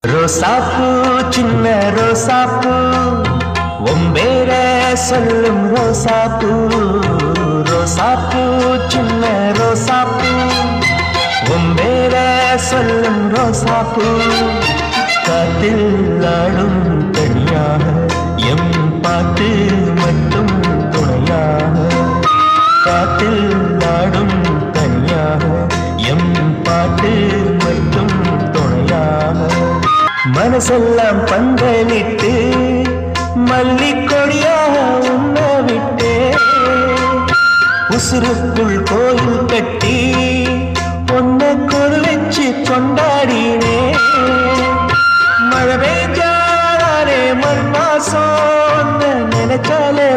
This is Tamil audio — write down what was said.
ரோசாப்பூ சின்ன ரோசாப்பூ ஒம்பேர சொல்லும் ரோசாப்பூ ரோசாப்பூ சின்ன ரோசாப்பூ ஒம்பேர சொல்லும் ரோசாப்பூ காத்தில் ஆடும் தனியாக எம் பாட்டு மட்டும் துணையாக காத்தில் ஆடும் தனியாக எம் பாட்டு மட்டும் துணையாக மனசெல்லாம் பந்தலிட்டு மல்லிக்கொடியாக உண்ண விட்டே உசுருக்குள் கோயில் கட்டி பொண்ணை கொடு வச்சு கொண்டாடினே மழை பெய்ஞ்சாலே மண் மாசம் நினைச்சாலே